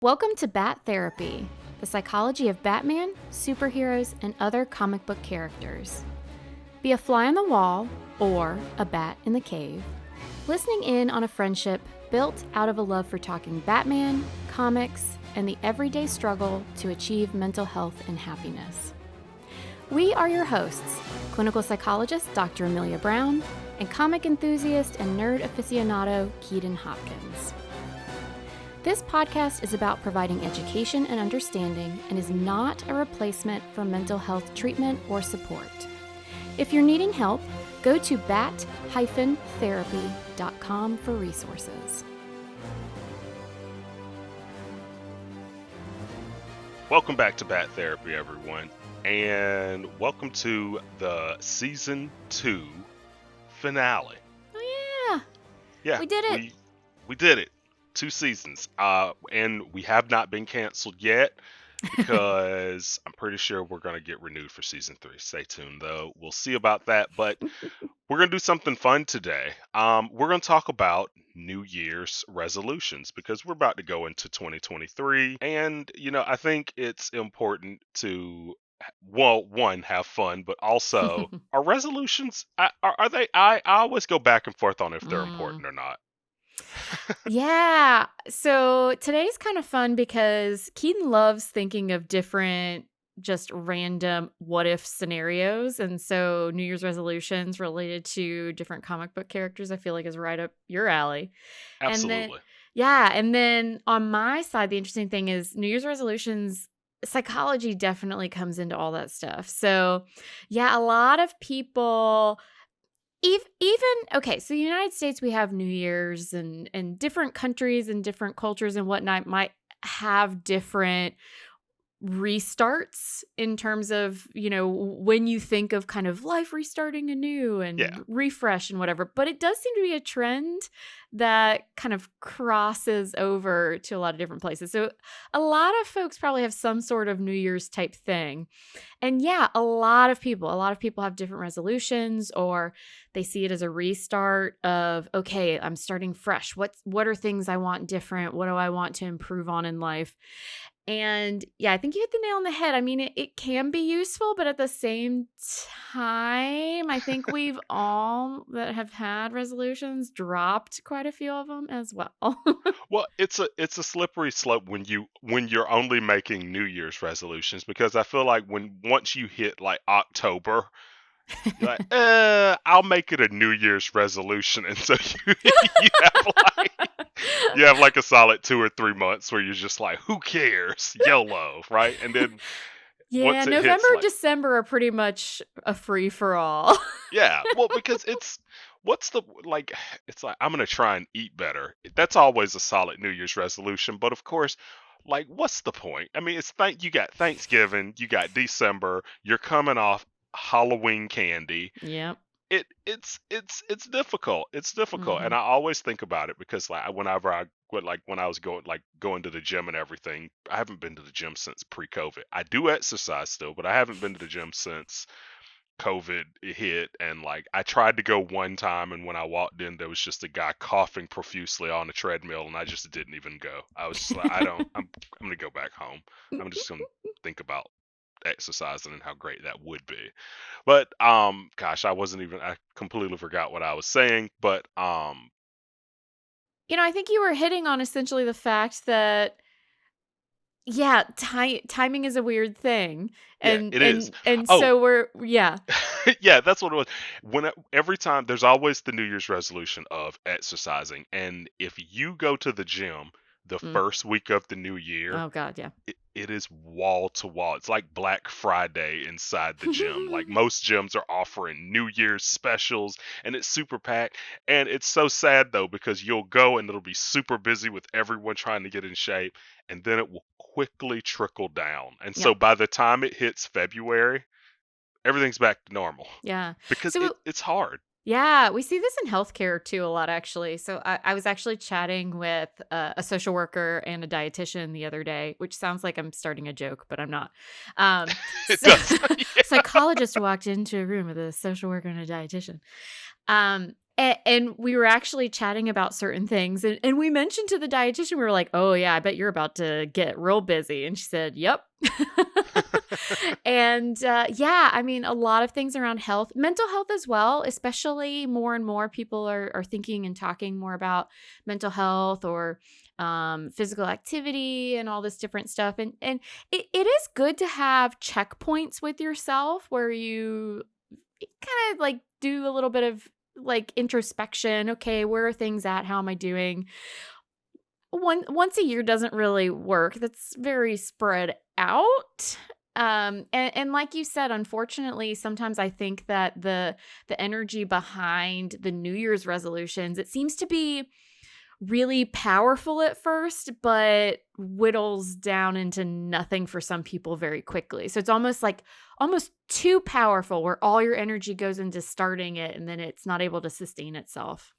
Welcome to Bat Therapy, the psychology of Batman, superheroes, and other comic book characters. Be a fly on the wall or a bat in the cave, listening in on a friendship built out of a love for talking Batman, comics, and the everyday struggle to achieve mental health and happiness. We are your hosts, clinical psychologist Dr. Amelia Brown, and comic enthusiast and nerd aficionado Keeden Hopkins. This podcast is about providing education and understanding and is not a replacement for mental health treatment or support. If you're needing help, go to bat-therapy.com for resources. Welcome back to Bat Therapy, everyone, and welcome to the Season 2 finale. Oh, Yeah, we did it. We did it. 2 seasons, and we have not been canceled yet because I'm pretty sure we're going to get renewed for Season 3. Stay tuned, though. We'll see about that, but we're going to do something fun today. We're going to talk about New Year's resolutions because we're about to go into 2023, and, I think it's important to, well, one, have fun, but also, are resolutions, are they, I always go back and forth on if they're important or not. Yeah. So today's kind of fun because Keeden loves thinking of different, just random what if scenarios. And so New Year's resolutions related to different comic book characters, I feel like is right up your alley. Absolutely. And then on my side, the interesting thing is New Year's resolutions. Psychology definitely comes into all that stuff. So, yeah, a lot of people. Okay, so the United States, we have New Year's and different countries and different cultures and whatnot might have different restarts in terms of, when you think of kind of life restarting anew and refresh and whatever. But it does seem to be a trend that kind of crosses over to a lot of different places. So a lot of folks probably have some sort of New Year's type thing. And yeah, a lot of people have different resolutions, or they see it as a restart of, okay, I'm starting fresh. What are things I want different? What do I want to improve on in life? And yeah, I think you hit the nail on the head. I mean, it can be useful, but at the same time, I think we've all that have had resolutions dropped quite a few of them as well. Well, it's a slippery slope when you're only making New Year's resolutions, because I feel like once you hit like October, you're like, I'll make it a New Year's resolution, and so you have like a solid 2 or 3 months where you're just like, who cares, YOLO, right? And then Yeah, once it November, hits, like, December are pretty much a free for all. yeah, well, because it's it's like, I'm gonna try and eat better. That's always a solid New Year's resolution, but of course, like, what's the point? I mean, you got Thanksgiving, you got December, you're coming off Halloween candy. Yep. It's difficult. It's difficult, and Mhm. I always think about it because, like, whenever I would, like, when I was going to the gym and everything, I haven't been to the gym since pre-COVID. I do exercise still, but I haven't been to the gym since COVID hit. And like, I tried to go one time, and when I walked in, there was just a guy coughing profusely on a treadmill, and I just didn't even go. I was just like, I'm gonna go back home. I'm just gonna think about exercising and how great that would be. But gosh, I completely forgot what I was saying. But I think you were hitting on essentially the fact that, yeah, timing is a weird thing. yeah, And it is. and and Oh, so yeah. yeah, that's what it was. Every time, there's always the New Year's resolution of exercising, and if you go to the gym the Mm. first week of the new year, Oh God, yeah. it is wall to wall. It's like Black Friday inside the gym. Like, most gyms are offering New Year's specials, and it's super packed. And it's so sad though, because you'll go and it'll be super busy with everyone trying to get in shape, and then it will quickly trickle down. And Yeah. so by the time it hits February, everything's back to normal Yeah. because So it's hard. yeah, we see this in healthcare too a lot, actually. So I was actually chatting with a social worker and a dietitian the other day, which sounds like I'm starting a joke, but I'm not. Um, It so does. Yeah. psychologist walked into a room with a social worker and a dietitian. And we were actually chatting about certain things, and we mentioned to the dietitian, we were like, oh yeah, I bet you're about to get real busy. And she said, yep. And yeah, I mean, a lot of things around health, mental health as well, especially more and more people are thinking and talking more about mental health or physical activity and all this different stuff. And it is good to have checkpoints with yourself where you kind of like do a little bit of like introspection. Okay, where are things at? How am I doing? Once a year doesn't really work. That's very spread out. And like you said, unfortunately, sometimes I think that the energy behind the New Year's resolutions, it seems to be really powerful at first, but whittles down into nothing for some people very quickly. So it's almost like almost too powerful where all your energy goes into starting it and then it's not able to sustain itself.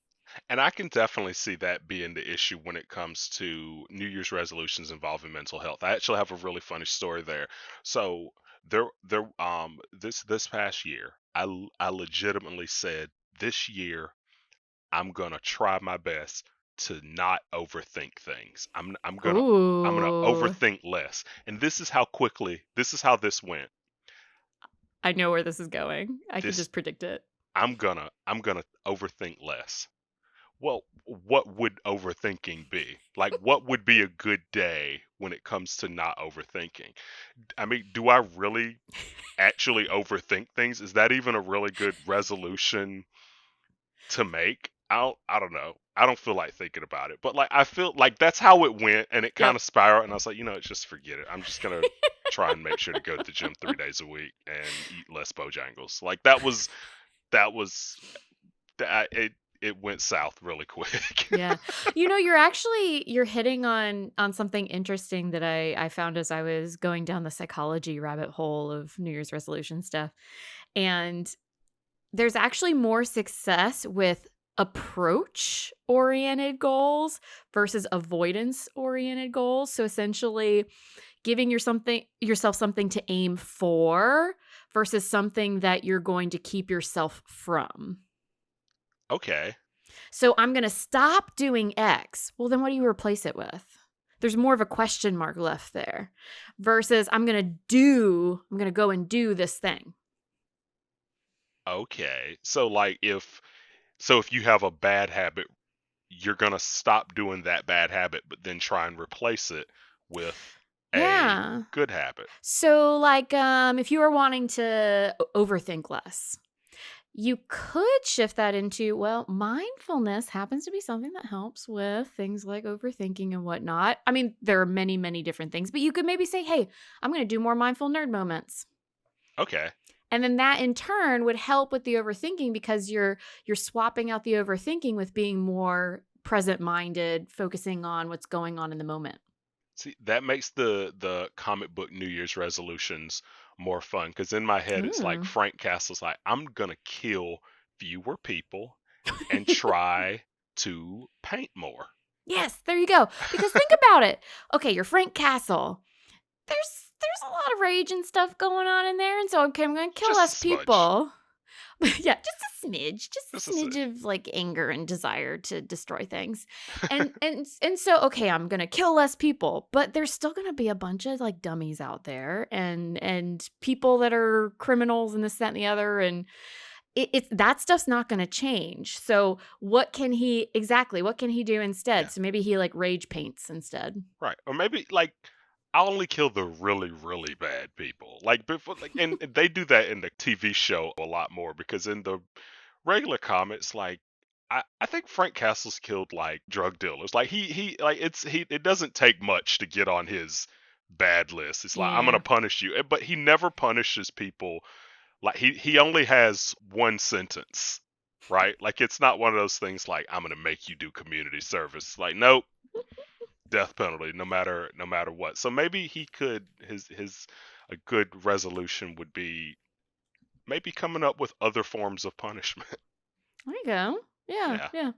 And I can definitely see that being the issue when it comes to New Year's resolutions involving mental health. I actually have a really funny story there. So this past year, I legitimately said this year I'm gonna try my best to not overthink things. I'm gonna Ooh, overthink less. And this is how this went. I know where this is going. I can This just predict it. I'm gonna overthink less. Well, what would overthinking be? Like, what would be a good day when it comes to not overthinking? I mean, do I really actually overthink things? Is that even a really good resolution to make? I don't know. I don't feel like thinking about it. But like I feel like that's how it went and it kind Yep. of spiraled and I was like, just forget it. I'm just gonna try and make sure to go to the gym 3 days a week and eat less Bojangles. Like that was that it went south really quick. Yeah. You're hitting on something interesting that I found as I was going down the psychology rabbit hole of New Year's resolution stuff. And there's actually more success with approach oriented goals versus avoidance oriented goals. So essentially giving yourself something to aim for versus something that you're going to keep yourself from. Okay. So I'm going to stop doing X. Well, then what do you replace it with? There's more of a question mark left there versus I'm going to go and do this thing. Okay. So if you have a bad habit, you're gonna stop doing that bad habit, but then try and replace it with a Yeah. good habit. So like if you are wanting to overthink less, you could shift that into, well, mindfulness happens to be something that helps with things like overthinking and whatnot. I mean, there are many, many different things, but you could maybe say, hey, I'm going to do more mindful nerd moments. Okay. And then that in turn would help with the overthinking because you're swapping out the overthinking with being more present minded, focusing on what's going on in the moment. See, that makes the comic book New Year's resolutions more fun because in my head it's like Ooh. Frank Castle's like, I'm gonna kill fewer people and try to paint more. Yes, there you go. Because think about it. Okay, you're Frank Castle. There's a lot of rage and stuff going on in there, and so okay, I'm gonna kill Just less a smudge. people. Yeah, just Just a a smidge of like anger and desire to destroy things. And so okay, I'm gonna kill less people, but there's still gonna be a bunch of like dummies out there and people that are criminals and this, that, and the other. And it's that stuff's not gonna change. So what can he do instead? Yeah. So maybe he like rage paints instead. Right. Or maybe like I'll only kill the really, really bad people. Like before like and they do that in the TV show a lot more because in the regular comics, like I think Frank Castle's killed like drug dealers. Like he like it doesn't take much to get on his bad list. It's like I'm gonna Yeah. punish you. But he never punishes people like he only has one sentence. Right? Like it's not one of those things like I'm gonna make you do community service. Like nope, death penalty no matter what. So maybe he could his a good resolution would be maybe coming up with other forms of punishment. There you go. Yeah, Yeah. yeah.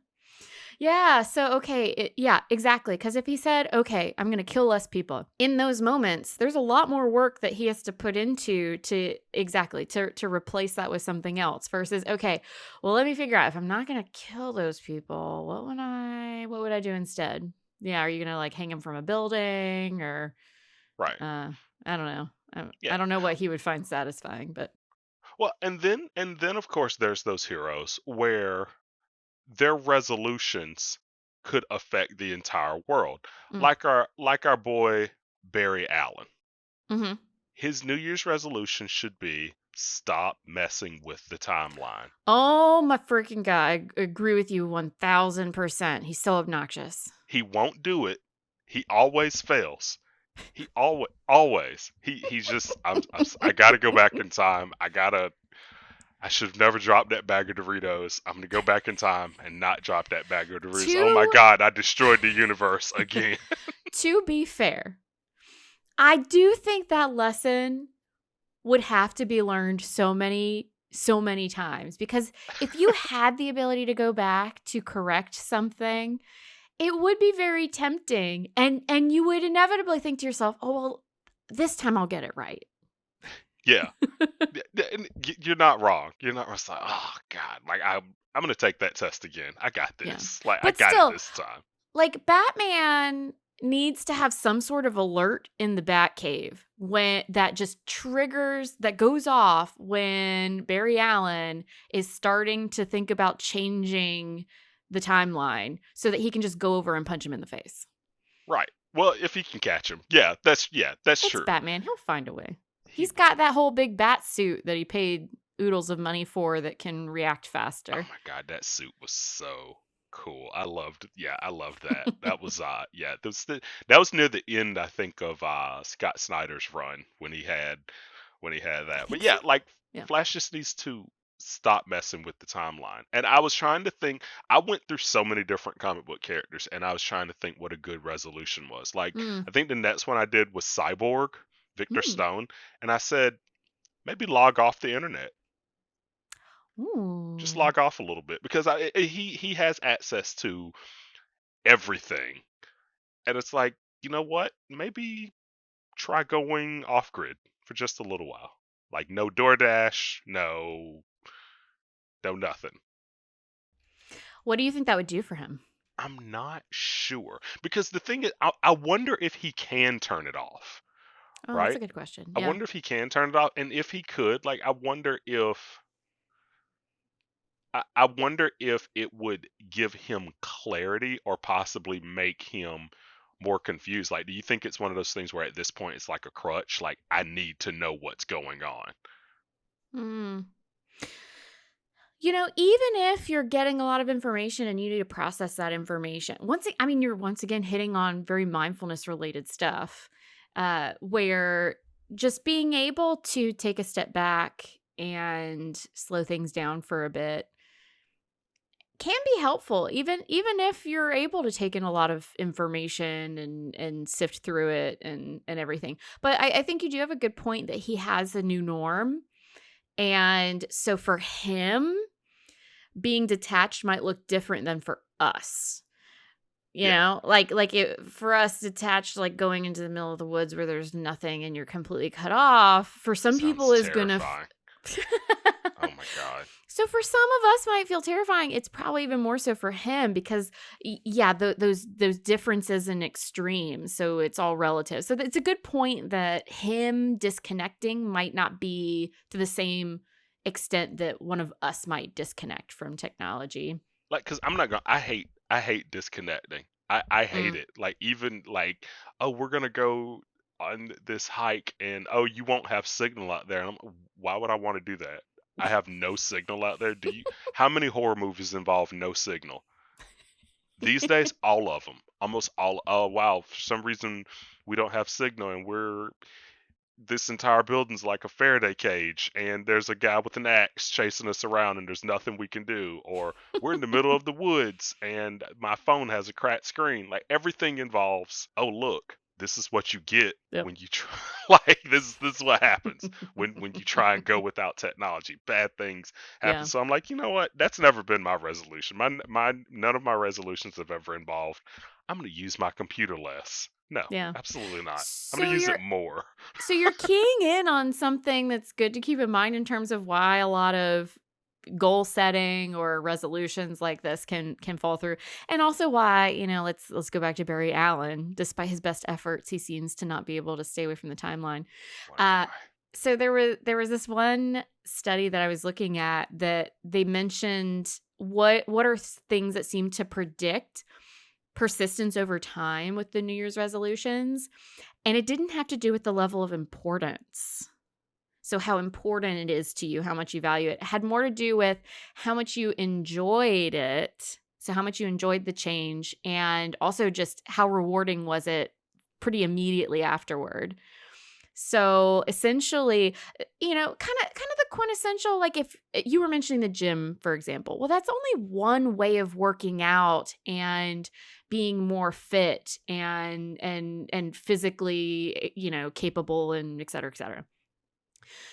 Yeah. So, okay. Yeah, exactly. Because if he said, okay, I'm going to kill less people, in those moments, there's a lot more work that he has to put into to replace that with something else versus, okay, well, let me figure out if I'm not going to kill those people, what would I do instead? Yeah. Are you going to like hang him from a building or, Right. I don't know. Yeah. I don't know what he would find satisfying, but. Well, and then of course there's those heroes where their resolutions could affect the entire world. Mm, Like our boy Barry Allen. mm-hmm. His New Year's resolution should be stop messing with the timeline. Oh my freaking God. I agree with you 1000%. He's so obnoxious. He won't do it. He always fails. He always. He's just I got to go back in time. I should have never dropped that bag of Doritos. I'm going to go back in time and not drop that bag of Doritos. Oh my To God, I destroyed the universe again. to be fair, I do think that lesson would have to be learned so many times because if you had the ability to go back to correct something, it would be very tempting and you would inevitably think to yourself, "Oh, well, this time I'll get it right." Yeah. You're not wrong. You're not wrong. It's like, oh God, like I'm going to take that test again. I got Yeah. this. Like I But got it still, this time. like Batman needs to have some sort of alert in the Batcave when that just triggers that goes off when Barry Allen is starting to think about changing the timeline so that he can just go over and punch him in the face. Right. Well, if he can catch him. That's It's true. Batman. He'll find a way. He He's got that whole big bat suit that he paid oodles of money for that can react Oh faster. my God, that suit was so cool. I loved that. That was that was near the end, I think, of Scott Snyder's run when he had I that. But think so. yeah, like Yeah. Flash just needs to stop messing with the timeline. And I was trying to think, I went through so many different comic book characters and I was trying to think what a good resolution was. Like Mm. I think the next one I did was Cyborg, Victor Mm. Stone, and I said maybe log off the internet. Just Ooh. log off a little bit because he has access to everything, and it's like, you know what? Maybe try going off grid for just a little while. Like no DoorDash, no nothing. What do you think that would do for him? I'm not sure because the thing is, I wonder if he can turn it off. Oh, that's a Right? good question. I Yeah. wonder if he can turn it off, and if he could, like, I wonder if it would give him clarity or possibly make him more confused. Like, do you think it's one of those things where at this point it's like a crutch? Like, I need to know what's going on. Hmm. You know, even if you're getting a lot of information and you need to process that information, I mean, you're once again hitting on very mindfulness related stuff, where just being able to take a step back and slow things down for a bit can be helpful even if you're able to take in a lot of information and sift through it and everything. But I think you do have a good point that he has a new norm. And so for him, being detached might look different than for us. You Yeah, know, like it for us detached, like going into the middle of the woods where there's nothing and you're completely cut off. For some people, sounds is gonna. terrifying. Oh my God. So for some of us might feel terrifying. It's probably even more so for him because yeah, those differences and extremes. So it's all relative. So it's a good point that him disconnecting might not be to the same extent that one of us might disconnect from technology. Like, cause I'm not gonna. I hate disconnecting. I hate Mm. it. Like even like, oh, we're gonna go on this hike, and oh, you won't have signal out there. And why would I want to do that? I have no signal out there. Do you? How many horror movies involve no signal? These days, all of them, almost all. Oh wow, for some reason we don't have signal, and this entire building's like a Faraday cage, and there's a guy with an axe chasing us around, and there's nothing we can do. Or we're in the middle of the woods, and my phone has a cracked screen. Like everything involves, oh look, this is what you get Yep. when you try. Like this is what happens when you try and go without technology. Bad things happen. Yeah. So I'm like, you know what? That's never been my resolution. My none of my resolutions have ever involved I'm going to use my computer less. No, Yeah. absolutely not. I'm going So to use it you're more. so you're keying in on something that's good to keep in mind in terms of why a lot of goal setting or resolutions like this can fall through, and also why, let's go back to Barry Allen. Despite his best efforts, he seems to not be able to stay away from the timeline. Wonder uh why. so there was this one study that I was looking at that they mentioned what are things that seem to predict persistence over time with the New Year's resolutions, and it didn't have to do with the level of importance. So how important it is to you, how much you value it. It had more to do with how much you enjoyed it. So how much you enjoyed the change, and also just how rewarding was it pretty immediately afterward. So essentially, kind of the quintessential, like if you were mentioning the gym, for example, well, that's only one way of working out and being more fit and physically, capable, and et cetera, et cetera.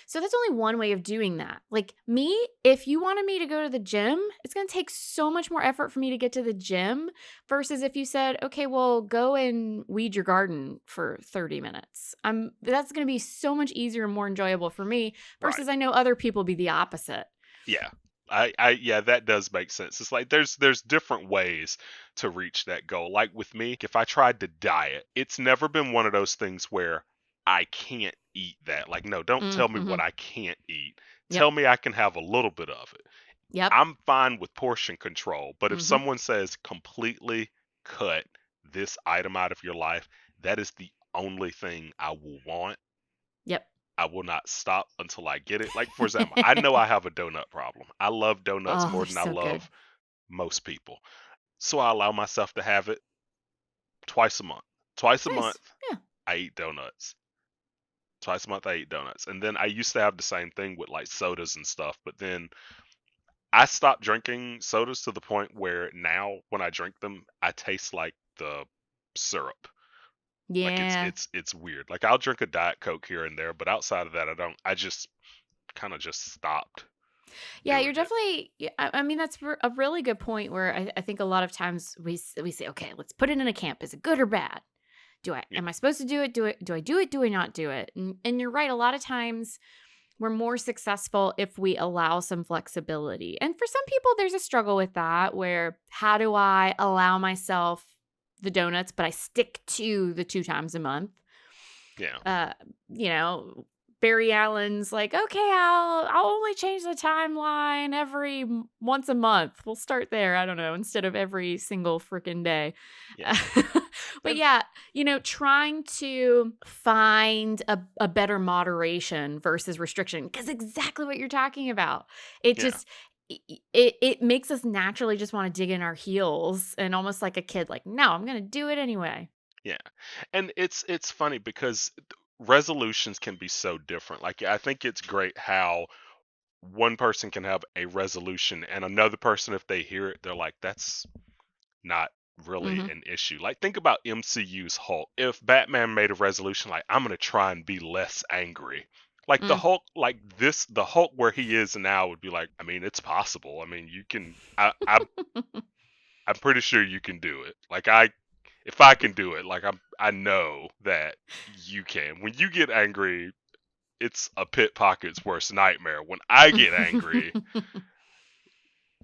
So that's only one way of doing that. Like me, if you wanted me to go to the gym, it's going to take so much more effort for me to get to the gym versus if you said, okay, well, go and weed your garden for 30 minutes. That's going to be so much easier and more enjoyable for me Right. versus I know other people be the opposite. Yeah. Yeah, that does make sense. It's like there's different ways to reach that goal. Like with me, if I tried to diet, it's never been one of those things where I can't eat that. Like, no, don't tell me Mm-hmm. what I can't eat. Yep. Tell me I can have a little bit of it. Yep. I'm fine with portion control, but if Mm-hmm. someone says completely cut this item out of your life, that is the only thing I will want. Yep. I will not stop until I get it. Like, for example, I know I have a donut problem. I love donuts Oh, more they're than I so good. love most people. So I allow myself to have it twice a month. Twice a month, Nice. Yeah. I eat donuts. Twice a month, I eat donuts. And then I used to have the same thing with like sodas and stuff. But then I stopped drinking sodas to the point where now when I drink them, I taste like the syrup. Like Yeah. it's weird. Like I'll drink a Diet Coke here and there, but outside of that, I just kind of just stopped Yeah, doing you're it. definitely. I mean, that's a really good point. Where I think a lot of times we say, okay, let's put it in a camp. Is it good or bad? Yeah. Am I supposed to do it? Do I do it? Do I not do it? And you're right. A lot of times we're more successful if we allow some flexibility. And for some people, there's a struggle with that. Where how do I allow myself the donuts, but I stick to the 2 times a month? Yeah. uh you know Barry Allen's like, okay, I'll only change the timeline once a month. We'll start there. I don't know, instead of every single freaking day. Yeah. But And yeah, trying to find a better moderation versus restriction, because exactly what you're talking about. It yeah. just it makes us naturally just want to dig in our heels and almost like a kid, like, no, I'm gonna do it anyway. Yeah. And it's funny because resolutions can be so different. Like I think it's great how one person can have a resolution and another person, if they hear it, they're like, that's not really Hmm. an issue. Like think about MCU's Hulk. If Batman made a resolution like I'm gonna try and be less angry. Like the Mm. Hulk, like this, the Hulk where he is now would be like, I mean, it's possible. I mean, you can. I'm pretty sure you can do it. Like if I can do it, like I know that you can. When you get angry, it's a pit pocket's worst nightmare. When I get angry,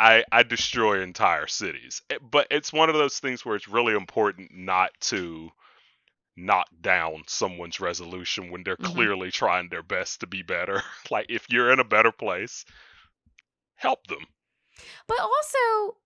I destroy entire cities. But it's one of those things where it's really important not to knock down someone's resolution when they're Hmm. clearly trying their best to be better. Like if you're in a better place, help them. But also,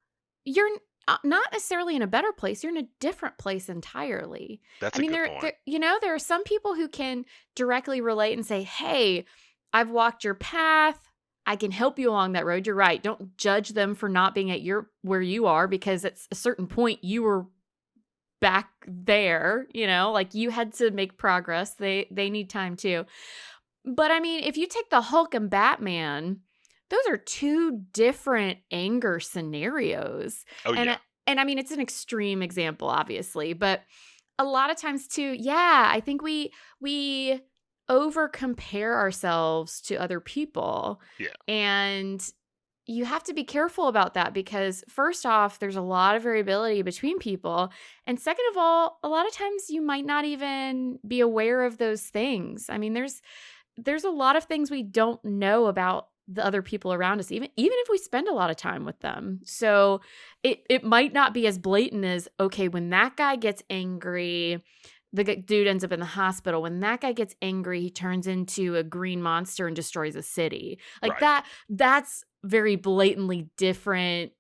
you're not necessarily in a better place. You're in a different place entirely. That's I a mean, good point. there are some people who can directly relate and say, "Hey, I've walked your path. I can help you along that road." You're right. Don't judge them for not being at where you are, because at a certain point you were back there. Like you had to make progress. They need time too. But I mean, if you take the Hulk and Batman, those are two different anger scenarios. Oh And yeah. I- and I mean, it's an extreme example, obviously, but a lot of times too, yeah, I think we over compare ourselves to other people. Yeah. And you have to be careful about that because first off, there's a lot of variability between people. And second of all, a lot of times you might not even be aware of those things. I mean, there's a lot of things we don't know about the other people around us, even if we spend a lot of time with them. So it might not be as blatant as, okay, when that guy gets angry, dude ends up in the hospital. When that guy gets angry, he turns into a green monster and destroys a city. Like Right. that's very blatantly different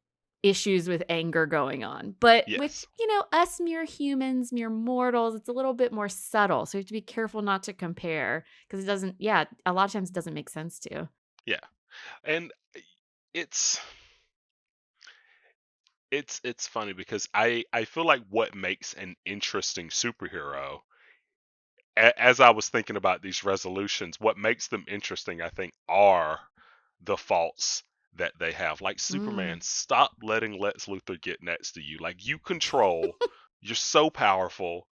issues with anger going on. But with, Yes. us mere humans, mere mortals, it's a little bit more subtle. So you have to be careful not to compare because it doesn't, a lot of times it doesn't make sense to. Yeah. And it's it's funny because I feel like what makes an interesting superhero, as I was thinking about these resolutions, what makes them interesting, I think, are the faults that they have. Like Mm. Superman, stop letting Lex Luthor get next to you. Like you control, you're so powerful,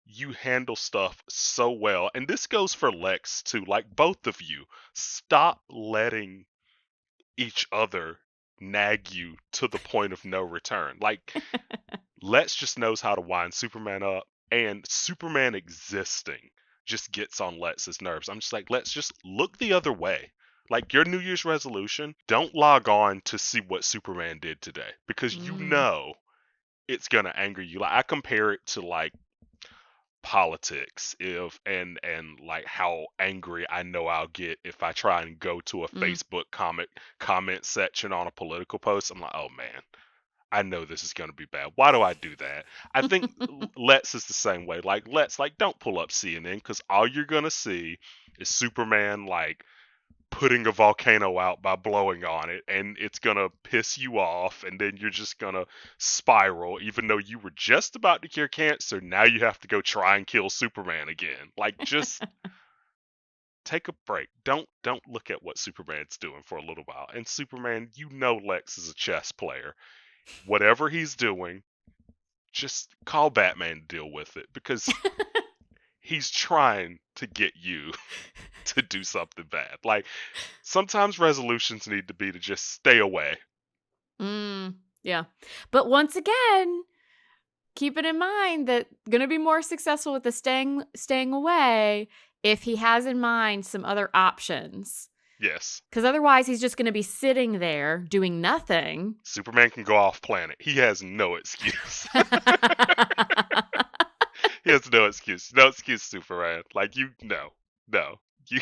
you handle stuff so well. And this goes for Lex too. Like both of you, stop letting each other nag you to the point of no return. Like Lex just knows how to wind Superman up, and Superman existing just gets on Lex's nerves. I'm just like, let's just look the other way. Like your New Year's resolution, don't log on to see what Superman did today because you Mm. know it's gonna anger you. Like I compare it to like politics if and like how angry I know I'll get if I try and go to a Mm. Facebook comment section on a political post. I'm like, oh man, I know this is going to be bad. Why do I do that? I think Let's is the same way. Like Let's, like, don't pull up CNN because all you're going to see is Superman like putting a volcano out by blowing on it, and it's going to piss you off, and then you're just going to spiral. Even though you were just about to cure cancer, now you have to go try and kill Superman again. Like, just take a break. Don't look at what Superman's doing for a little while. And Superman, you know Lex is a chess player. Whatever he's doing, just call Batman to deal with it because he's trying to get you to do something bad. Like sometimes resolutions need to be to just stay away. Yeah. But once again, keep it in mind that going to be more successful with the staying away if he has in mind some other options. Yes. Because otherwise, he's just going to be sitting there doing nothing. Superman can go off planet. He has no excuse. He has no excuse. No excuse, Superman. Like no. You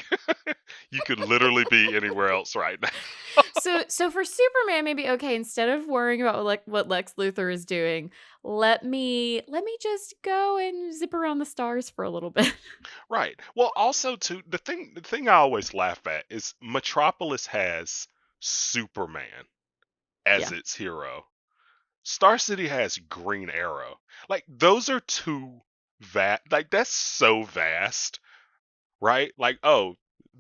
you could literally be anywhere else right now. So for Superman, maybe okay. Instead of worrying about what Lex Luthor is doing, let me just go and zip around the stars for a little bit. Right. Well, also too, the thing I always laugh at is Metropolis has Superman as Yeah. its hero. Star City has Green Arrow. Like those are two like that's so vast, right? Like, oh,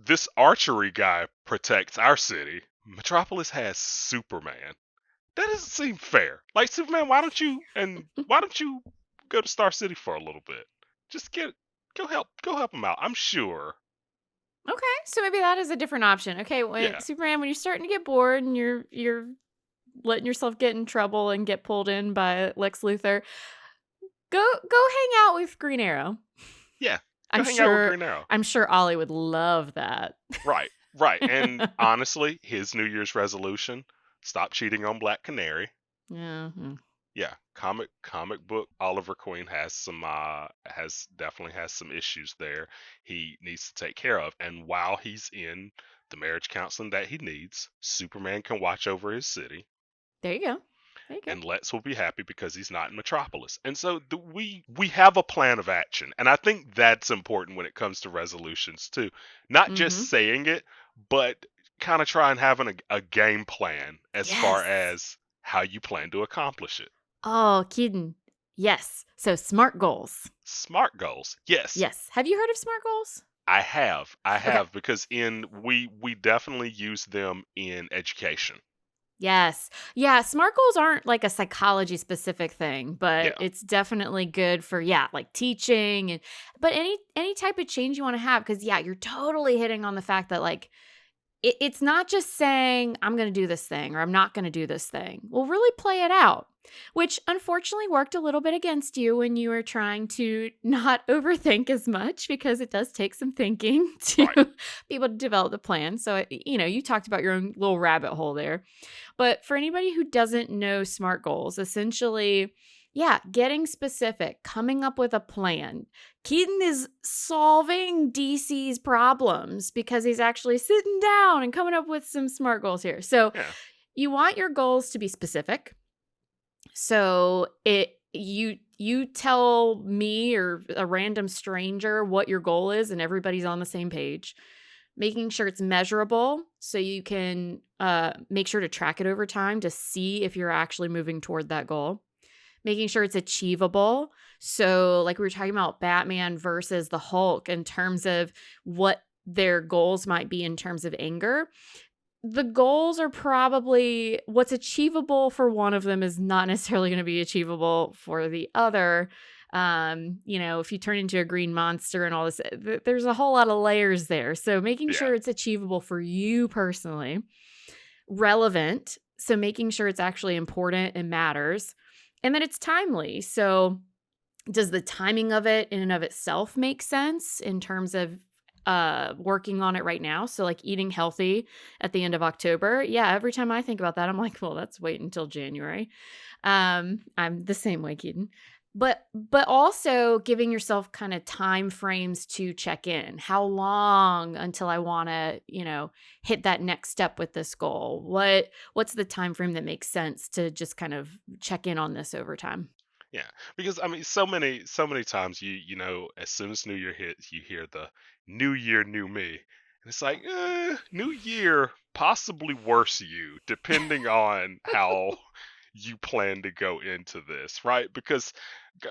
this archery guy protects our city. Metropolis has Superman. That doesn't seem fair. Like Superman, why don't you go to Star City for a little bit? Just go help him out. I'm sure. Okay, so maybe that is a different option. Okay, when Yeah. Superman, when you're starting to get bored and you're letting yourself get in trouble and get pulled in by Lex Luthor, go hang out with Green Arrow. Yeah. Go I'm hang out with sure Green Arrow. I'm sure Ollie would love that. Right. Right. And honestly, his New Year's resolution, stop cheating on Black Canary. Yeah. Yeah, comic book Oliver Queen definitely has some issues there he needs to take care of. And while he's in the marriage counseling that he needs, Superman can watch over his city, There you go. There you go. and Lex will be happy because he's not in Metropolis. And so we have a plan of action, and I think that's important when it comes to resolutions too. Not just Mm-hmm. saying it, but kind of try and having a game plan as far Yes. as how you plan to accomplish it. Oh, Keeden. Yes. So SMART goals. Smart goals. Yes, Yes. Have you heard of SMART goals? I have. I Okay. have because we definitely use them in education. Yes. Yeah, SMART goals aren't like a psychology specific thing, but Yeah, it's definitely good for like teaching and but any type of change you want to have cuz yeah, you're totally hitting on the fact that like it's not just saying, I'm going to do this thing or I'm not going to do this thing. Well, really play it out, which unfortunately worked a little bit against you when you were trying to not overthink as much because it does take some thinking to right. be able to develop the plan. So, you talked about your own little rabbit hole there. But for anybody who doesn't know SMART goals, essentially, yeah, getting specific, coming up with a plan. Keaton is solving DC's problems because he's actually sitting down and coming up with some SMART goals here. So Yeah, you want your goals to be specific. So you tell me or a random stranger what your goal is and everybody's on the same page. Making sure it's measurable so you can make sure to track it over time to see if you're actually moving toward that goal. Making sure it's achievable. So, like we were talking about Batman versus the Hulk in terms of what their goals might be in terms of anger. The goals are probably what's achievable for one of them is not necessarily going to be achievable for the other. If you turn into a green monster and all this, there's a whole lot of layers there. So making yeah, sure it's achievable for you personally, relevant. So making sure it's actually important and matters, and then it's timely. So does the timing of it in and of itself make sense in terms of working on it right now? So like eating healthy at the end of October. Yeah, every time I think about that, I'm like, well, let's wait until January. I'm the same way, Keaton. But also giving yourself kind of time frames to check in. How long until I want to, hit that next step with this goal? What's the time frame that makes sense to just kind of check in on this over time? yeah. Because I mean, so many times as soon as New Year hits, you hear the New Year, new me, and it's like, New Year, possibly worse you, depending on how you plan to go into this, right? Because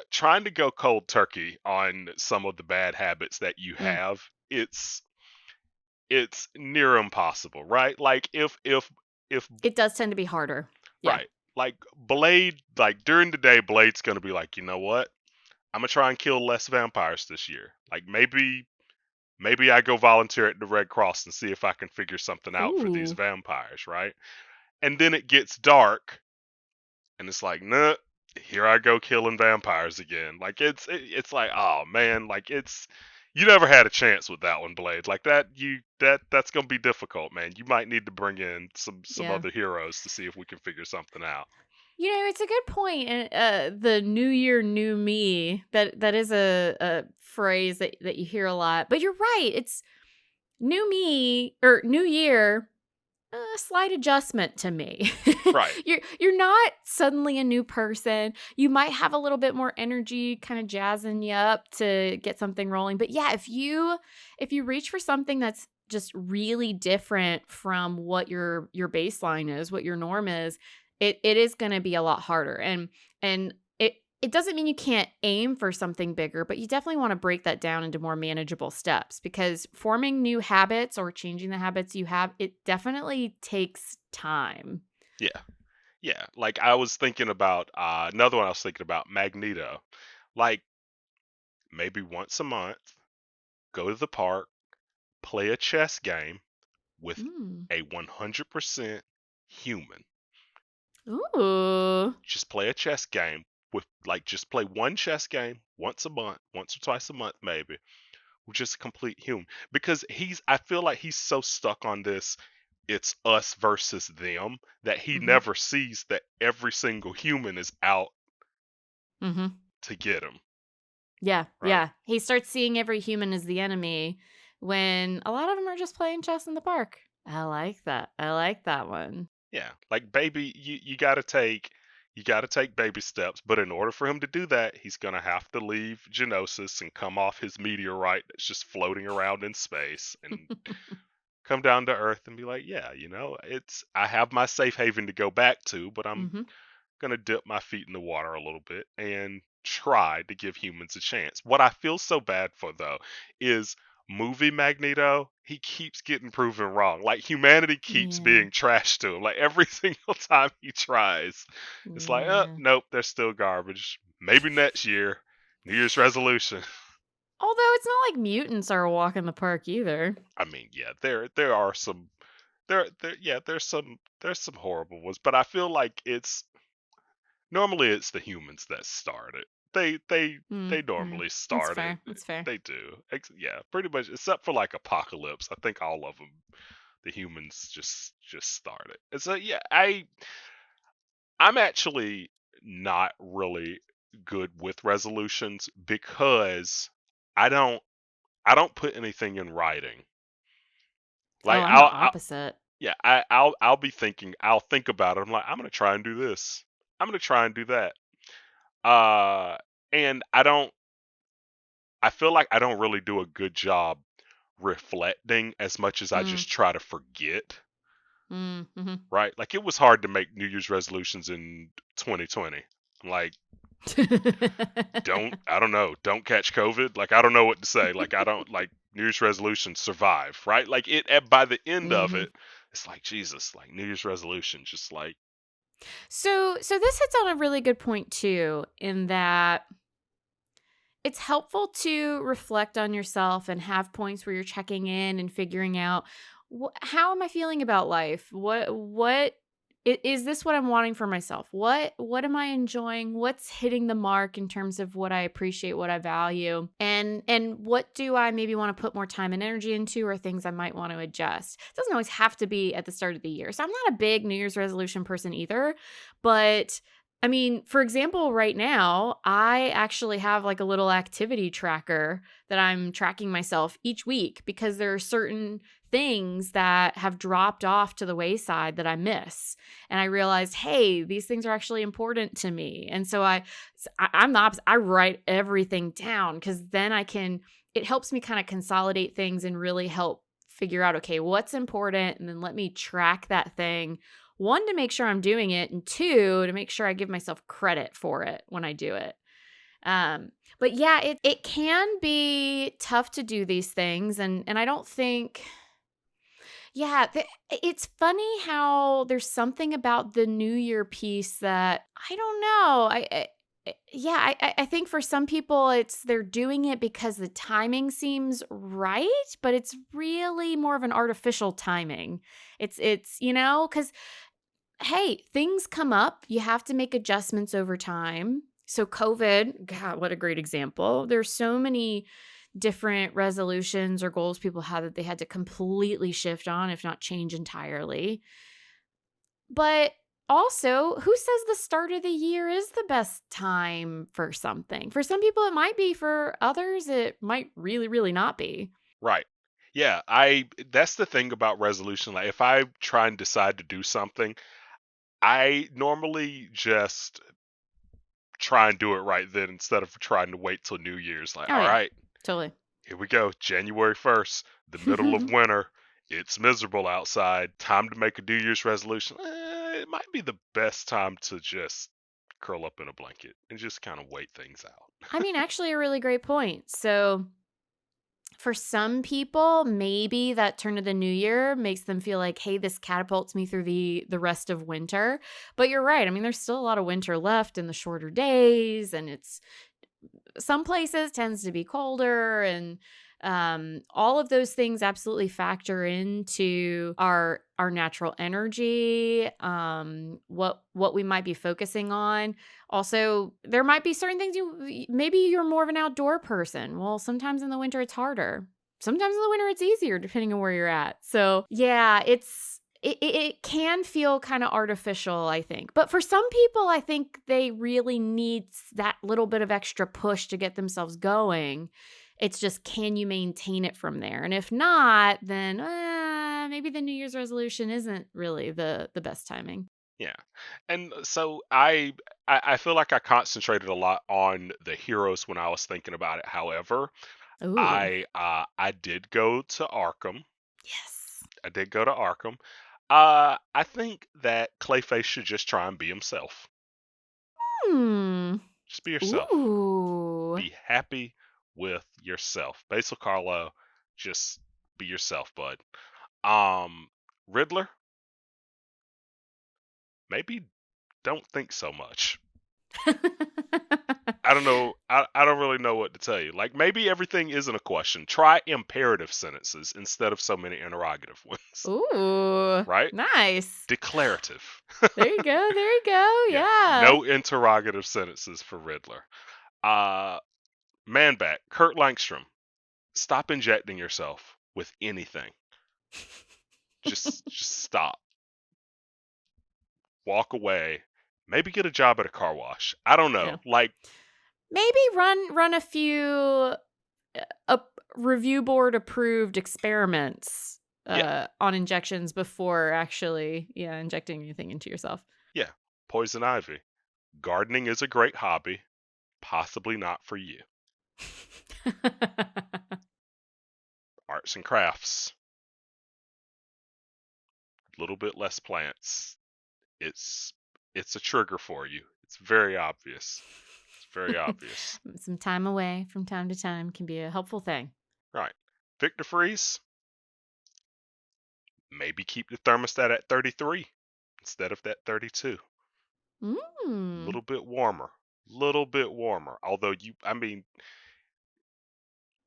trying to go cold turkey on some of the bad habits that you Mm, have, it's near impossible, right? Like if it does tend to be harder. Yeah. right, like Blade, like during the day, Blade's gonna be like, you know what? I'm gonna try and kill less vampires this year. Like maybe I go volunteer at the Red Cross and see if I can figure something out for these Ooh. vampires, right? And then it gets dark, and it's like, nah, here I go killing vampires again. Like it's like, oh man, like it's you never had a chance with that one, Blade. Like that's gonna be difficult, man. You might need to bring in some Yeah. other heroes to see if we can figure something out. It's a good point. And the new year, new me, that is a phrase that you hear a lot. But you're right. It's new me or new year, a slight adjustment to me. Right. You're not suddenly a new person. You might have a little bit more energy kind of jazzing you up to get something rolling. But yeah, if you reach for something that's just really different from what your baseline is, what your norm is, it is going to be a lot harder. And it doesn't mean you can't aim for something bigger, but you definitely want to break that down into more manageable steps because forming new habits or changing the habits you have, it definitely takes time. Yeah. Yeah. Like I was thinking about another one I was thinking about, Magneto. Like maybe once a month, go to the park, play a chess game with Mm. a 100% human. Ooh. Just play a chess game with like just play one chess game once a month, once or twice a month maybe, with just a complete human. Because I feel like he's so stuck on this it's us versus them that he Mhm. never sees that every single human is out Mhm. to get him, Yeah, right? yeah. He starts seeing every human as the enemy when a lot of them are just playing chess in the park. I like that. I like that one. Yeah, like baby, you got to take baby steps, but in order for him to do that, he's gonna have to leave Genosis and come off his meteorite that's just floating around in space and come down to Earth and be like, yeah, it's I have my safe haven to go back to, but I'm Mhm. gonna dip my feet in the water a little bit and try to give humans a chance. What I feel so bad for though is movie Magneto, he keeps getting proven wrong. Like, humanity keeps Yeah. being trashed to him. Like, every single time he tries, it's like, Yeah. nope, they're still garbage. Maybe next year, New Year's resolution. Although it's not like mutants are a walk in the park either. I mean, yeah, there are some yeah, there's some horrible ones, but I feel like normally it's the humans that start it. They Mm-hmm. normally That's start it. fair. That's fair. They do. Yeah, pretty much except for like Apocalypse. I think all of them, the humans just start it. And so yeah, I'm actually not really good with resolutions because I don't I don't put anything in writing. Oh, Like I'm the opposite. yeah, I'll be thinking, I'll think about it. I'm like, I'm gonna try and do this. I'm gonna try and do that. Uh, and I feel like I don't really do a good job reflecting as much as I Mm, just try to forget, mm-hmm. right? Like, it was hard to make New Year's resolutions in 2020. I'm like, I don't know, don't catch COVID. Like, I don't know what to say. Like, I don't like New Year's resolutions survive, right? Like, by the end of Mm-hmm. it, it's like, Jesus, like New Year's resolution, just like, So this hits on a really good point too, in that it's helpful to reflect on yourself and have points where you're checking in and figuring out how am I feeling about life? Is this what I'm wanting for myself? What am I enjoying? What's hitting the mark in terms of what I appreciate, what I value? And what do I maybe want to put more time and energy into, or things I might want to adjust? It doesn't always have to be at the start of the year. So I'm not a big New Year's resolution person either, but I mean, for example, right now, I actually have like a little activity tracker that I'm tracking myself each week because there are certain things that have dropped off to the wayside that I miss. And I realized, hey, these things are actually important to me. And so I'm the opposite. I write everything down because then it helps me kind of consolidate things and really help figure out, okay, what's important? And then let me track that thing. One, to make sure I'm doing it, and two, to make sure I give myself credit for it when I do it. But yeah, it can be tough to do these things, and I don't think, yeah, it's funny how there's something about the New Year piece that I don't know. Yeah, I think for some people they're doing it because the timing seems right, but it's really more of an artificial timing. It's because hey, things come up. You have to make adjustments over time. So, COVID, God, what a great example. There's so many different resolutions or goals people had that they had to completely shift on, if not change entirely. But also, who says the start of the year is the best time for something? For some people, it might be. For others, it might really, really not be. right. Yeah, that's the thing about resolution. Like, if I try and decide to do something, I normally just try and do it right then instead of trying to wait till New Year's. Like, Oh, all yeah, right, totally. here we go, January 1st, the middle of winter. It's miserable outside. Time to make a New Year's resolution. It might be the best time to just curl up in a blanket and just kind of wait things out. I mean, actually, a really great point. So, for some people, maybe that turn of the new year makes them feel like, hey, this catapults me through the rest of winter. But you're right. I mean, there's still a lot of winter left in the shorter days, and it's some places tends to be colder, and all of those things absolutely factor into our natural energy, what we might be focusing on. Also, there might be certain things maybe you're more of an outdoor person. Well, sometimes in the winter it's harder. Sometimes in the winter it's easier depending on where you're at. So, yeah, it can feel kind of artificial, I think. But for some people, I think they really need that little bit of extra push to get themselves going. It's just, can you maintain it from there? And if not, then maybe the New Year's resolution isn't really the best timing. Yeah, and so I feel like I concentrated a lot on the heroes when I was thinking about it. However, Ooh, I did go to Arkham. yes. I did go to Arkham. I think that Clayface should just try and be himself. Hmm. Just be yourself. Ooh. Be happy with yourself. Basil Carlo, Just be yourself, bud. Riddler, maybe don't think so much. I don't know. I don't really know what to tell you. Like, maybe everything isn't a question. Try imperative sentences instead of so many interrogative ones. Ooh, Right? nice. Declarative. There you go. There you go. Yeah. No interrogative sentences for Riddler. Man back, Kurt Langstrom. Stop injecting yourself with anything. Just stop. Walk away. Maybe get a job at a car wash. I don't know. Yeah. Like, maybe run a few review board approved experiments on injections before actually injecting anything into yourself. Yeah. Poison ivy. Gardening is a great hobby. Possibly not for you. Arts and crafts. A little bit less plants. It's a trigger for you. It's very obvious. It's very obvious. Some time away from time to time can be a helpful thing. Right. Victor Freeze. Maybe keep the thermostat at 33 instead of that 32. A little bit warmer. Although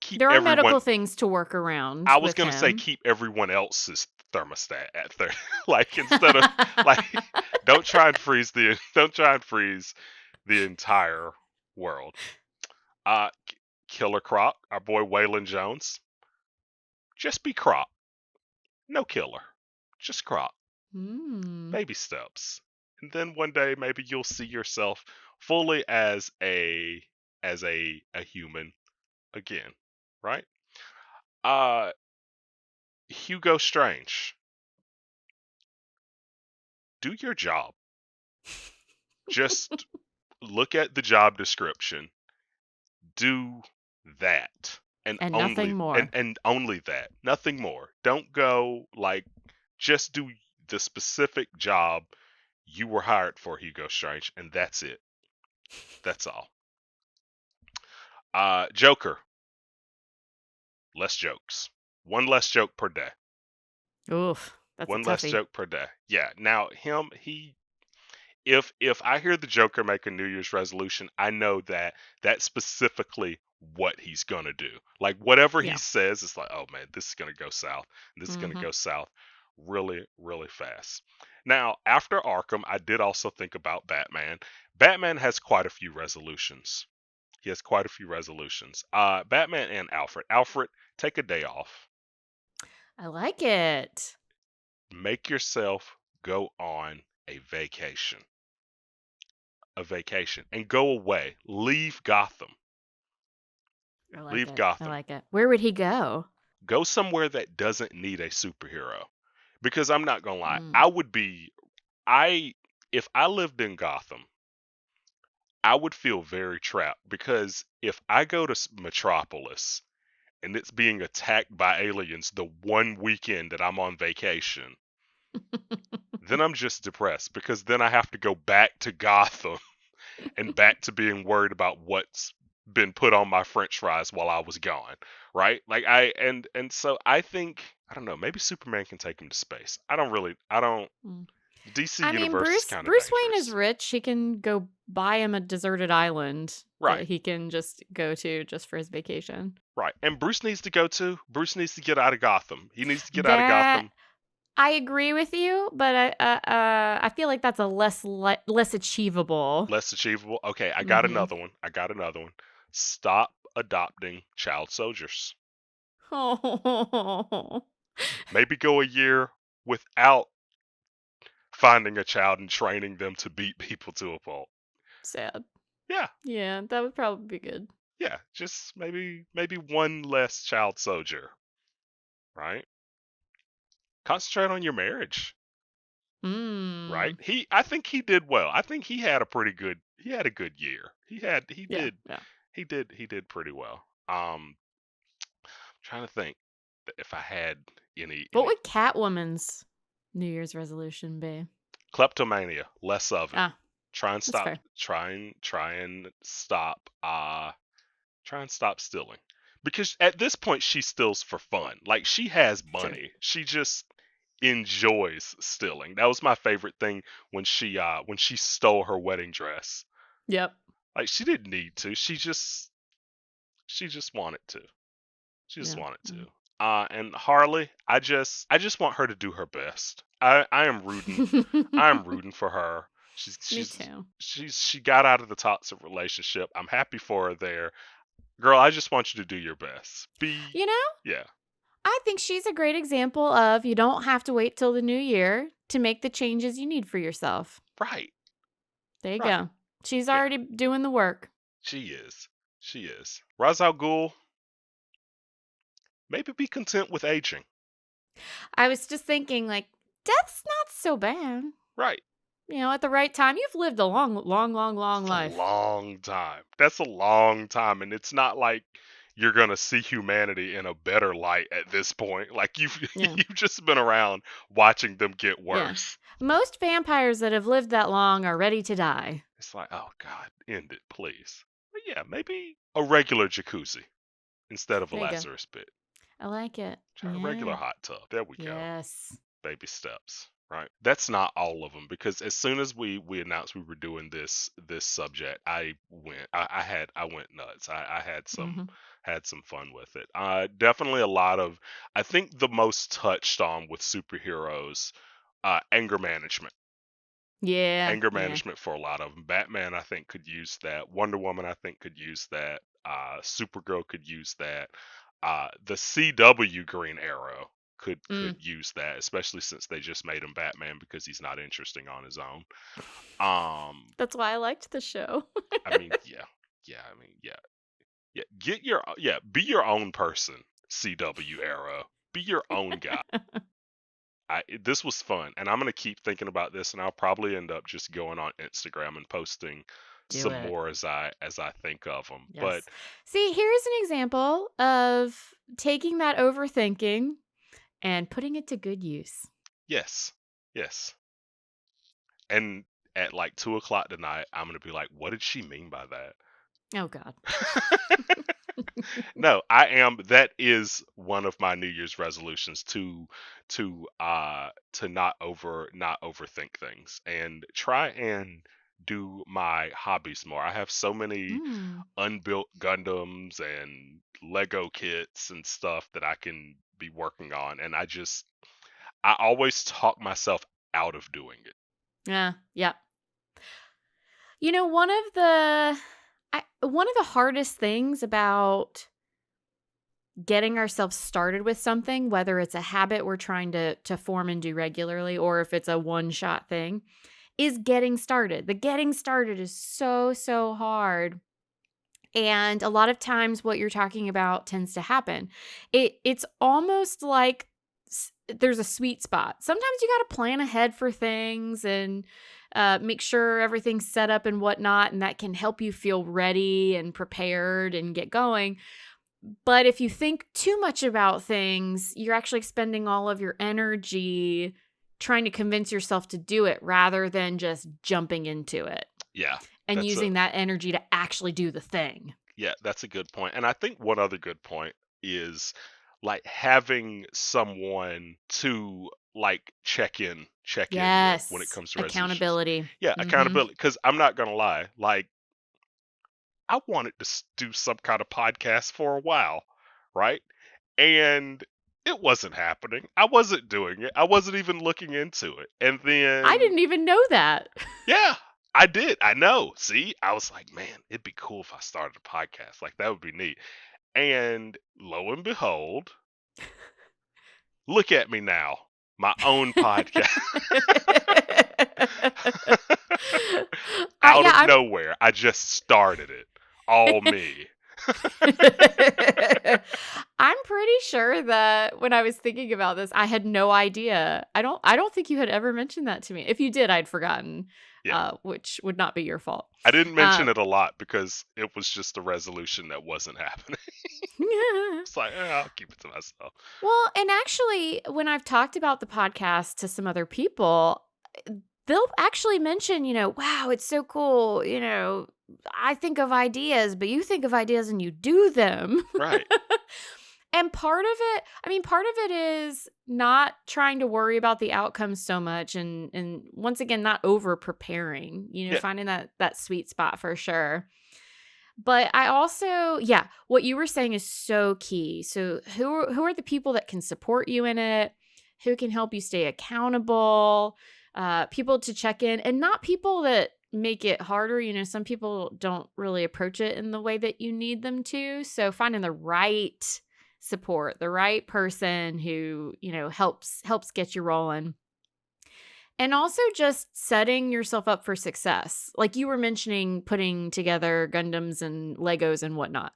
keep there are everyone, medical things to work around. I was going to say keep everyone else's thermostat at 30. Like, instead of like, don't try and freeze the entire world. Killer Croc, our boy Waylon Jones. Just be Croc. No killer. Just Croc. Baby steps. And then one day maybe you'll see yourself fully as a human again, right? Hugo Strange. Do your job. Just look at the job description. Do that. And only, nothing more. And only that. Nothing more. Don't go like, just do the specific job you were hired for, Hugo Strange, and that's it. That's all. Joker. Less jokes. One less joke per day. Oof, that's one a toughie. Less joke per day. Yeah. Now if I hear the Joker make a New Year's resolution, I know that that's specifically what he's gonna do. Like, whatever he says, it's like, oh man, this is gonna go south. This is gonna go south really, really fast. Now, after Arkham, I did also think about Batman. Batman has quite a few resolutions. He has quite a few resolutions. Batman and Alfred. Alfred, take a day off. I like it. Make yourself go on a vacation. And go away. Leave Gotham. Leave Gotham. I like it. Where would he go? Go somewhere that doesn't need a superhero. Because I'm not gonna lie, if I lived in Gotham, I would feel very trapped, because if I go to Metropolis and it's being attacked by aliens the one weekend that I'm on vacation, then I'm just depressed, because then I have to go back to Gotham and back to being worried about what's been put on my French fries while I was gone, right? Like, so I think, I don't know, maybe Superman can take him to space. DC Universe is kind of Bruce Wayne is rich. He can go buy him a deserted island that he can just go to just for his vacation. Right. And Bruce needs to get out of Gotham. He needs to get out of Gotham. I agree with you, but I feel like that's a less achievable. Less achievable? Okay, I got another one. Stop adopting child soldiers. Oh. Maybe go a year without finding a child and training them to beat people to a pulp. Sad. Yeah. Yeah, that would probably be good. Yeah, just maybe one less child soldier. Right? Concentrate on your marriage. Right? I think he did well. I think he had a good year. He did pretty well. Trying to think if I had any. What would Catwoman's New Year's resolution be? Kleptomania, less of it. Try and stop. Fair. Try and stop stealing. Because at this point, she steals for fun. Like, she has Sure. money. She just enjoys stealing. That was my favorite thing when she stole her wedding dress. Yep. Like, she didn't need to. She just wanted to. She just Yeah. wanted to. And Harley, I just want her to do her best. I am rooting. I'm rooting for her. Me too. She got out of the toxic relationship. I'm happy for her there. Girl, I just want you to do your best. You know, Yeah. I think she's a great example of you don't have to wait till the new year to make the changes you need for yourself. Right. There you Right. go. She's Yeah. already doing the work. She is. She is. Ra's al Ghul, maybe be content with aging. I was just thinking, like, death's not so bad. Right. At the right time. You've lived a long, long, long, long That's a life. long time. That's a long time. And it's not like you're going to see humanity in a better light at this point. Like, you've just been around watching them get worse. Yeah. Most vampires that have lived that long are ready to die. It's like, oh, God, end it, please. But yeah, maybe a regular jacuzzi instead of a Lazarus pit. I like it. Try a regular hot tub. There we go. Yes. Baby steps. Right. That's not all of them, because as soon as we announced we were doing this subject, I went nuts. I had some fun with it. Definitely a lot of, I think the most touched on with superheroes, anger management. Yeah. Anger management for a lot of them. Batman, I think, could use that. Wonder Woman, I think, could use that. Supergirl could use that. The CW Green Arrow could use that, especially since they just made him Batman because he's not interesting on his own. That's why I liked the show. I mean, be your own person, CW Arrow. Be your own guy. This was fun, and I'm gonna keep thinking about this, and I'll probably end up just going on Instagram and posting some more as I think of them. Yes. But see, here's an example of taking that overthinking and putting it to good use. Yes. And at like 2:00 tonight, I'm gonna be like, what did she mean by that? Oh God. No, I am. That is one of my New Year's resolutions to not overthink things and try and do my hobbies more. I have so many unbuilt Gundams and Lego kits and stuff that I can be working on, and I always talk myself out of doing it. Yeah. One of the hardest things about getting ourselves started with something, whether it's a habit we're trying to form and do regularly, or if it's a one-shot thing, is getting started. The getting started is so, so hard. And a lot of times what you're talking about tends to happen. It's almost like there's a sweet spot. Sometimes you got to plan ahead for things and make sure everything's set up and whatnot, and that can help you feel ready and prepared and get going. But if you think too much about things, you're actually spending all of your energy trying to convince yourself to do it rather than just jumping into it. Yeah. And using that energy to actually do the thing. Yeah, that's a good point. And I think one other good point is like having someone to like check in with when it comes to accountability. Yeah, accountability. Because I'm not gonna lie, like I wanted to do some kind of podcast for a while, right? And it wasn't happening. I wasn't doing it. I wasn't even looking into it. And then I didn't even know that. Yeah, I did. I know. See, I was like, man, it'd be cool if I started a podcast. Like, that would be neat. And lo and behold, look at me now, my own podcast. Out of nowhere, I just started it. All me. I'm pretty sure that when I was thinking about this, I had no idea. I don't think you had ever mentioned that to me. If you did, I'd forgotten. Yeah. Which would not be your fault. I didn't mention it a lot because it was just a resolution that wasn't happening. It's like, I'll keep it to myself. Well, and actually, when I've talked about the podcast to some other people, they'll actually mention, wow, it's so cool, I think of ideas, but you think of ideas and you do them. Right. And part of it is not trying to worry about the outcomes so much, and once again, not over preparing, Yeah. finding that sweet spot for sure. But I also, yeah, what you were saying is so key. So who are the people that can support you in it? Who can help you stay accountable? People to check in, and not people that make it harder. Some people don't really approach it in the way that you need them to. So finding the right support, the right person who, helps get you rolling. And also just setting yourself up for success. Like you were mentioning, putting together Gundams and Legos and whatnot.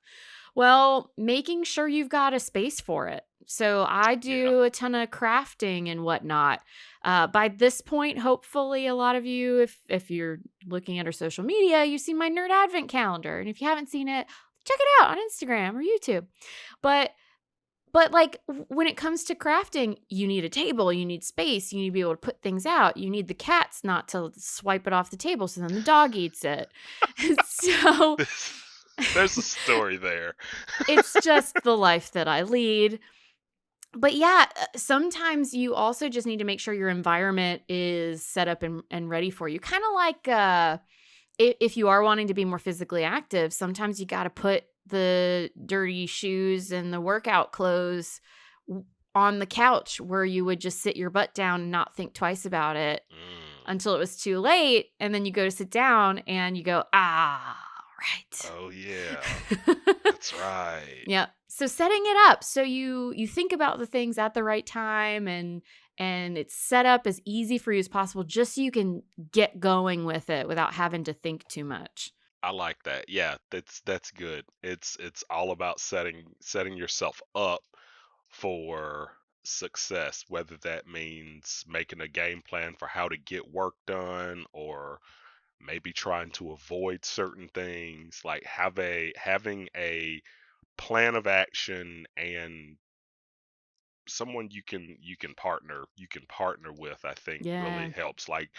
Well, making sure you've got a space for it. So I do a ton of crafting and whatnot. By this point, hopefully a lot of you, if you're looking at our social media, you've seen my Nerd Advent calendar. And if you haven't seen it, check it out on Instagram or YouTube. But like when it comes to crafting, you need a table, you need space, you need to be able to put things out. You need the cats not to swipe it off the table so then the dog eats it. So there's a story there. It's just the life that I lead. But yeah, sometimes you also just need to make sure your environment is set up and ready for you. Kind of like if you are wanting to be more physically active, sometimes you got to put the dirty shoes and the workout clothes on the couch where you would just sit your butt down and not think twice about it until it was too late. And then you go to sit down and you go, right. Oh, yeah. That's right. Yeah. So setting it up so you think about the things at the right time and it's set up as easy for you as possible just so you can get going with it without having to think too much. I like that. Yeah, that's good. It's all about setting yourself up for success, whether that means making a game plan for how to get work done or maybe trying to avoid certain things, like having a plan of action and someone you can partner with, I think really helps. Like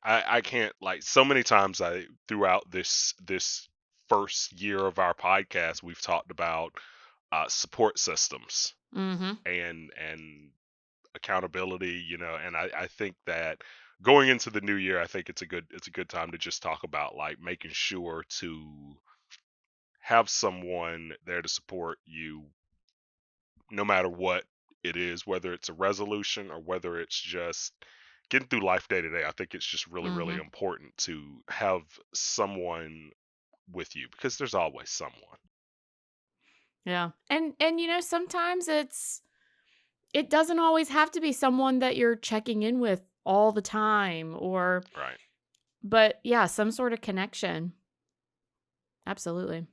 I can't, like, so many times throughout this first year of our podcast, we've talked about support systems and accountability, and I think that going into the new year, I think it's a good time to just talk about like making sure to have someone there to support you no matter what it is, whether it's a resolution or whether it's just getting through life day to day. I think it's just really, really important to have someone with you because there's always someone. Yeah. And sometimes it doesn't always have to be someone that you're checking in with all the time Right. But yeah, some sort of connection. Absolutely.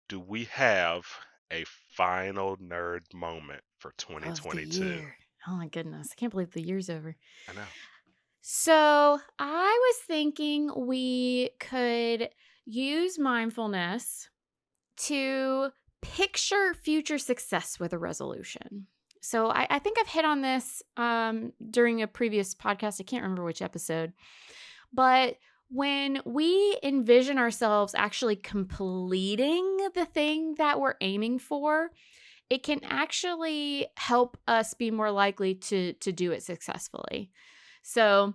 Do we have a final nerd moment for 2022? Oh my goodness. I can't believe the year's over. I know. So I was thinking we could use mindfulness to picture future success with a resolution. So I think I've hit on this during a previous podcast. I can't remember which episode. But when we envision ourselves actually completing the thing that we're aiming for, it can actually help us be more likely to do it successfully. So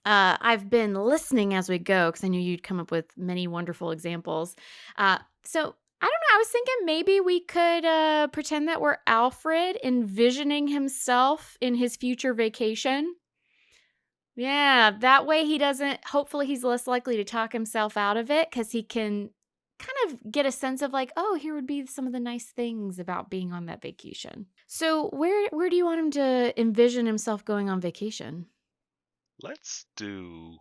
I've been listening as we go because I knew you'd come up with many wonderful examples. So I don't know. I was thinking maybe we could pretend that we're Alfred envisioning himself in his future vacation. Yeah, that way hopefully he's less likely to talk himself out of it because he can kind of get a sense of like, oh, here would be some of the nice things about being on that vacation. So where do you want him to envision himself going on vacation? Let's do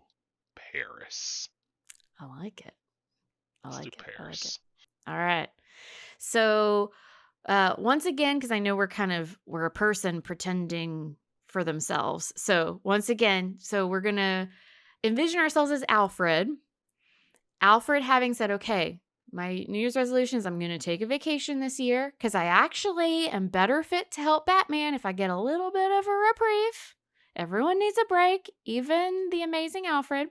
Paris. I like it. Let's do Paris. All right. So once again, because I know we're a person pretending for themselves. So once again, we're going to envision ourselves as Alfred. Alfred having said, okay, my New Year's resolution is I'm going to take a vacation this year because I actually am better fit to help Batman if I get a little bit of a reprieve. Everyone needs a break, even the amazing Alfred.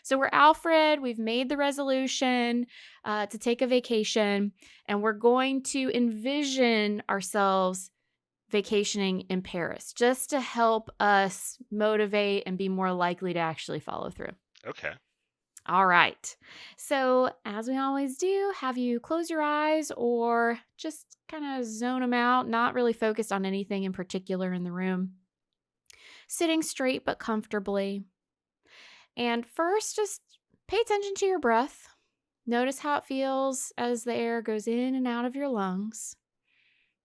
So we're Alfred. We've made the resolution to take a vacation, and we're going to envision ourselves vacationing in Paris just to help us motivate and be more likely to actually follow through. Okay. All right. So, as we always do, have you close your eyes or just kind of zone them out, not really focused on anything in particular in the room. Sitting straight but comfortably. And first, just pay attention to your breath. Notice how it feels as the air goes in and out of your lungs.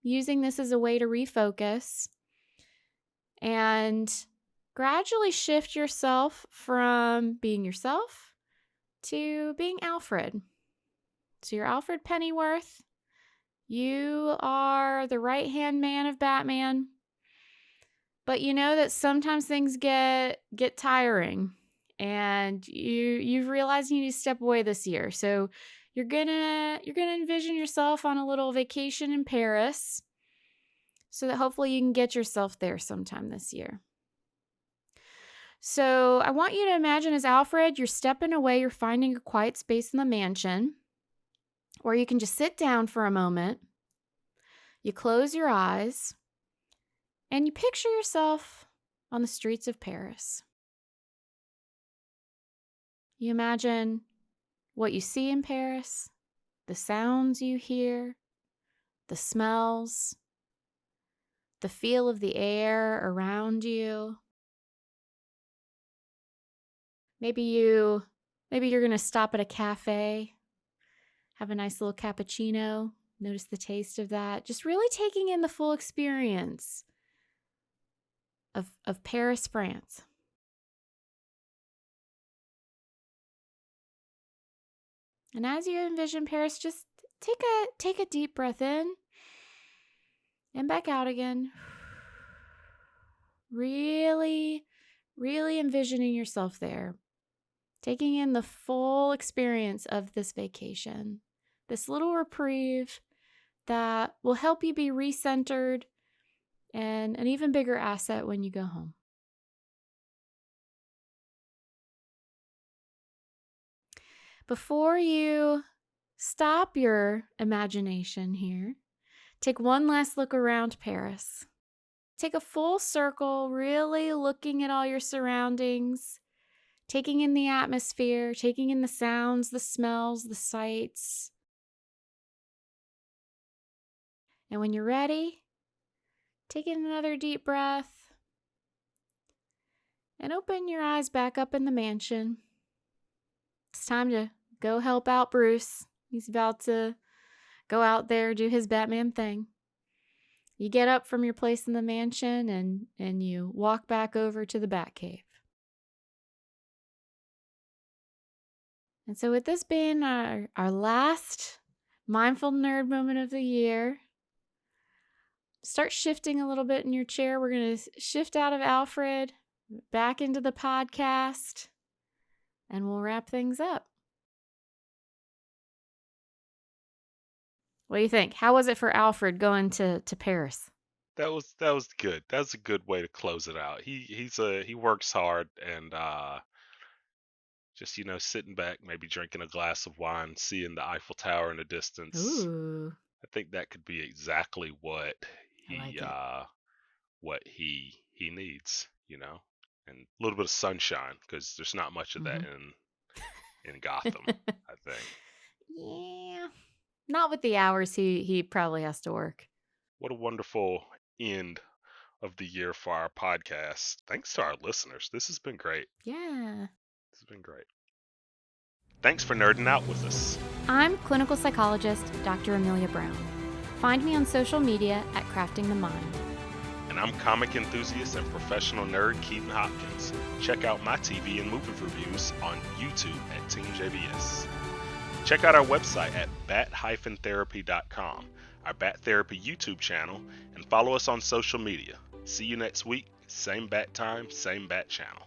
Using this as a way to refocus and gradually shift yourself from being yourself to being Alfred. So you're Alfred Pennyworth. You are the right-hand man of Batman. But you know that sometimes things get tiring, and you've realized you need to step away this year. So you're gonna envision yourself on a little vacation in Paris, so that hopefully you can get yourself there sometime this year. So I want you to imagine as Alfred, you're stepping away, you're finding a quiet space in the mansion, or you can just sit down for a moment. You close your eyes, and you picture yourself on the streets of Paris. You imagine what you see in Paris, the sounds you hear, the smells, the feel of the air around you. Maybe you're going to stop at a cafe, have a nice little cappuccino, notice the taste of that. Just really taking in the full experience of Paris, France. And as you envision Paris, just take a deep breath in and back out again. Really, really envisioning yourself there. Taking in the full experience of this vacation, this little reprieve that will help you be recentered and an even bigger asset when you go home. Before you stop your imagination here, take one last look around Paris. Take a full circle, really looking at all your surroundings. Taking in the atmosphere, taking in the sounds, the smells, the sights. And when you're ready, take in another deep breath and open your eyes back up in the mansion. It's time to go help out Bruce. He's about to go out there, do his Batman thing. You get up from your place in the mansion and you walk back over to the Batcave. And so with this being our last mindful nerd moment of the year, start shifting a little bit in your chair. We're going to shift out of Alfred, back into the podcast, and we'll wrap things up. What do you think? How was it for Alfred going to Paris? That was good. That's a good way to close it out. He works hard and just sitting back, maybe drinking a glass of wine, seeing the Eiffel Tower in the distance. Ooh. I think that could be exactly what he needs, and a little bit of sunshine, because there's not much of that in Gotham, I think. Yeah. Not with the hours he probably has to work. What a wonderful end of the year for our podcast. Thanks to our listeners. This has been great. Yeah. This has been great. Thanks for nerding out with us. I'm clinical psychologist Dr. Amelia Brown. Find me on social media at Crafting the Mind. And I'm comic enthusiast and professional nerd Keeden Hopkins. Check out my TV and movie reviews on YouTube at Team JBS. Check out our website at bat-therapy.com, our Bat Therapy YouTube channel, and follow us on social media. See you next week. Same bat time, same bat channel.